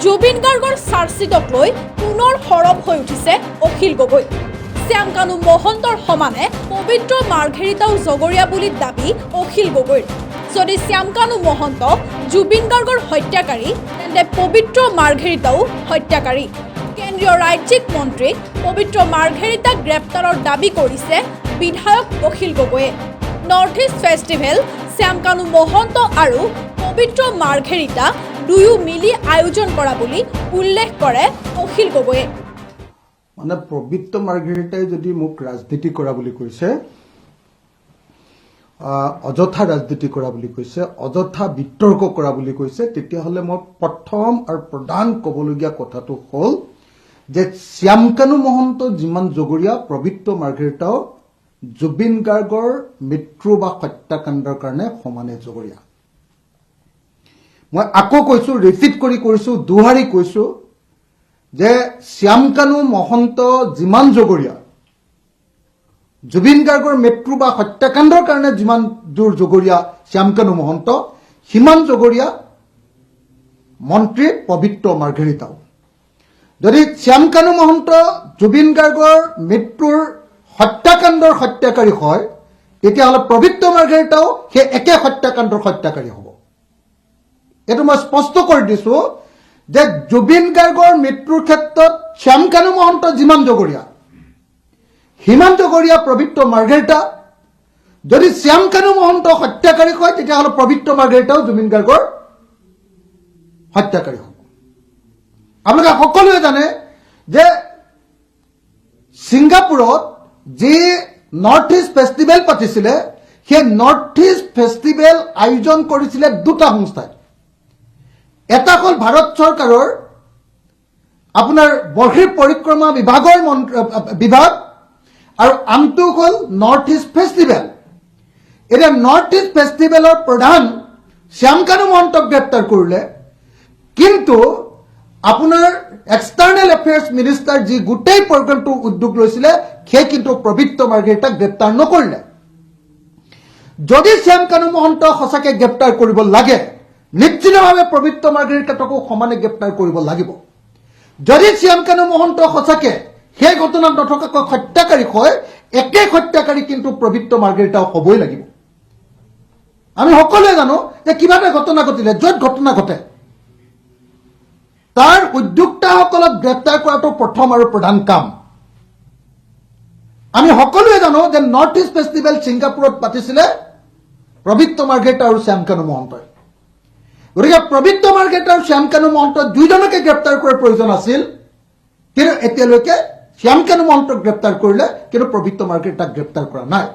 জুবিন গাৰ্গৰ চাৰ্জশ্বিটক লৈ পুনৰ সৰব হৈ উঠিছে অখিল গগৈ। শ্যাম কানু মহন্তৰ সমানে পবিত্ৰ মাৰ্ঘেৰিটাও জগৰীয়া বুলি দাবী অখিল গগৈৰ। যদি শ্যাম কানু মহন্ত জুবিন গাৰ্গৰ হত্যাকাৰী, তেন্তে পবিত্ৰ মাৰ্ঘেৰিটাও হত্যাকাৰী। কেন্দ্ৰীয় ৰাজ্যিক মন্ত্ৰীক পবিত্ৰ মাৰ্ঘেৰিটাক গ্ৰেপ্তাৰৰ দাবী কৰিছে বিধায়ক অখিল গগৈয়ে। North east festival Shyam Kanu Mahanta আৰু পবিত্ৰ মাৰ্ঘেৰিটা দুয়ো মিলি আয়োজন কৰা বুলি উল্লেখ কৰে অখিল গগৈয়ে। মানে পবিত্ৰ মাৰ্ঘেৰিটাই যদি মোক ৰাজনীতি কৰা বুলি কৈছে, অযথা ৰাজনীতি কৰা বুলি কৈছে, অযথা বিতৰ্ক কৰা বুলি কৈছে, তেতিয়াহ'লে মই প্ৰথম আৰু প্ৰধান ক'বলগীয়া কথাটো হ'ল যে শ্যাম কানু মহন্ত যিমান জগৰীয়া, পবিত্ৰ মাৰ্ঘেৰিটাও জুবিন গাৰ্গৰ মৃত্যু বা হত্যাকাণ্ডৰ কাৰণে সমানে জগৰীয়া। মই আকৌ কৈছো, ৰিপিট কৰি কৈছো, দুহাৰি কৈছো যে শ্যাম কানু মহন্ত যিমান জগৰীয়া, জুবিন গাৰ্গৰ মৃত্যু বা হত্যাকাণ্ডৰ কাৰণে যিমান দূৰ জগৰীয়া শ্যাম কানু মহন্ত, সিমান জগৰীয়া মন্ত্ৰী পবিত্ৰ মাৰ্ঘেৰিটাও। যদি শ্যাম কানু মহন্ত জুবিন গাৰ্গৰ মৃত্যুৰ হত্যাকাণ্ডৰ হত্যাকাৰী হয়, তেতিয়াহ'লে পবিত্ৰ মাৰ্ঘেৰিটাও সেই একে হত্যাকাণ্ডৰ হত্যাকাৰী হ'ব। এইটো মই স্পষ্ট কৰি দিছো যে জুবিন গাৰ্গৰ মৃত্যুৰ ক্ষেত্ৰত শ্যাম কানু মহন্ত যিমান জগৰীয়া, সিমান জগৰীয়া পবিত্ৰ মাৰ্ঘেৰিটা। যদি শ্যাম কানু মহন্ত হত্যাকাৰী হয়, তেতিয়াহ'লে পবিত্ৰ মাৰ্ঘেৰিটাও জুবিন গাৰ্গৰ হত্যাকাৰী হ'ব। আপোনালোকে সকলোৱে জানে যে ছিংগাপুৰত যি নৰ্থ ইষ্ট ফেষ্টিভেল পাতিছিলে, সেই নৰ্থ ইষ্ট ফেষ্টিভেল আয়োজন কৰিছিলে দুটা সংস্থাই। এটা হ'ল ভাৰত চৰকাৰৰ আপোনাৰ বৰ্হিৰ পৰিক্ৰমা বিভাগৰ বিভাগ, আৰু আনটো হ'ল নৰ্থ ইষ্ট ফেষ্টিভেল। এতিয়া নৰ্থ ইষ্ট ফেষ্টিভেলৰ প্ৰধান শ্যাম কানু মহন্তক গ্ৰেপ্তাৰ কৰিলে, কিন্তু আপোনাৰ এক্সটাৰ্নেল এফেয়াৰ্ছ মিনিষ্টাৰ যি গোটেই প্ৰগ্ৰেমটো উদ্যোগ লৈছিলে, সেই কিন্তু পবিত্ৰ মাৰ্ঘেৰিটাক গ্ৰেপ্তাৰ নকৰিলে। যদি শ্যাম কানু মহন্তক সঁচাকৈ গ্ৰেপ্তাৰ কৰিব লাগে, নিশ্চিতভাৱে পবিত্ৰ মাৰ্ঘেৰিটাকো সমানে গ্ৰেপ্তাৰ কৰিব লাগিব। যদি শ্যাম কানু মহন্ত সঁচাকৈ সেই ঘটনাত নথকাকৈ হত্যাকাৰী হয়, একে হত্যাকাৰী কিন্তু পবিত্ৰ মাৰ্ঘেৰিটাও হ'বই লাগিব। আমি সকলোৱে জানো যে কিবা এটা ঘটনা ঘটিলে, য'ত ঘটনা ঘটে, তাৰ উদ্যোক্তাসকলক গ্ৰেপ্তাৰ কৰাটো প্ৰথম আৰু প্ৰধান কাম। আমি সকলোৱে জানো যে নৰ্থ ইষ্ট ফেষ্টিভেল ছিংগাপুৰত পাতিছিলে পবিত্ৰ মাৰ্ঘেৰিটা আৰু শ্যাম কানু মহন্তই। গতিকে পবিত্ৰ মাৰ্ঘেৰিটা আৰু শ্যাম কানু মহন্ত দুইজনকে গ্ৰেপ্তাৰ কৰাৰ প্ৰয়োজন আছিল, কিন্তু এতিয়ালৈকে শ্যাম কানু মহন্তক গ্ৰেপ্তাৰ কৰিলে, কিন্তু পবিত্ৰ মাৰ্ঘেৰিটাক গ্ৰেপ্তাৰ কৰা নাই।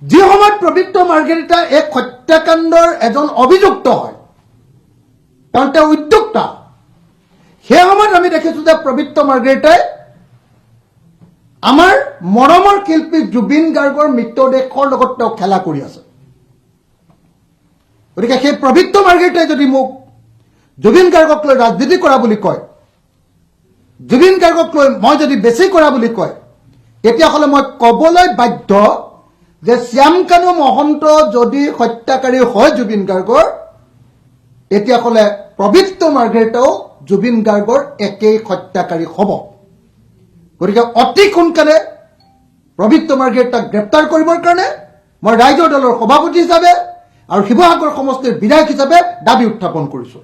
যি সময়ত পবিত্ৰ মাৰ্ঘেৰিটা এক হত্যাকাণ্ডৰ এজন অভিযুক্ত হয়, কাৰণ তেওঁ উদ্যোক্তা, সেই সময়ত আমি দেখিছো যে পবিত্ৰ মাৰ্ঘেৰিটাই আমাৰ মৰমৰ শিল্পী জুবিন গাৰ্গৰ মৃতদেহৰ লগত তেওঁ খেলা কৰি আছে। গতিকে সেই পবিত্ৰ মাৰ্ঘেৰিটাই যদি মোক জুবিন গাৰ্গক লৈ ৰাজনীতি কৰা বুলি কয়, জুবিন গাৰ্গক লৈ মই যদি বেছি কৰা বুলি কয়, তেতিয়াহ'লে মই ক'বলৈ বাধ্য যে শ্যাম কানু মহন্ত যদি হত্যাকাৰী হয় জুবিন গাৰ্গৰ, তেতিয়াহ'লে পবিত্ৰ মাৰ্ঘেৰিটাও জুবিন গাৰ্গৰ একেই হত্যাকাৰী হ'ব। গতিকে অতি সোনকালে পবিত্ৰ মাৰ্ঘেৰিটাক গ্ৰেপ্তাৰ কৰিবৰ কাৰণে মই ৰাইজৰ দলৰ সভাপতি হিচাপে আৰু শিৱসাগৰ সমষ্টিৰ বিধায়ক হিচাপে দাবী উত্থাপন কৰিছো।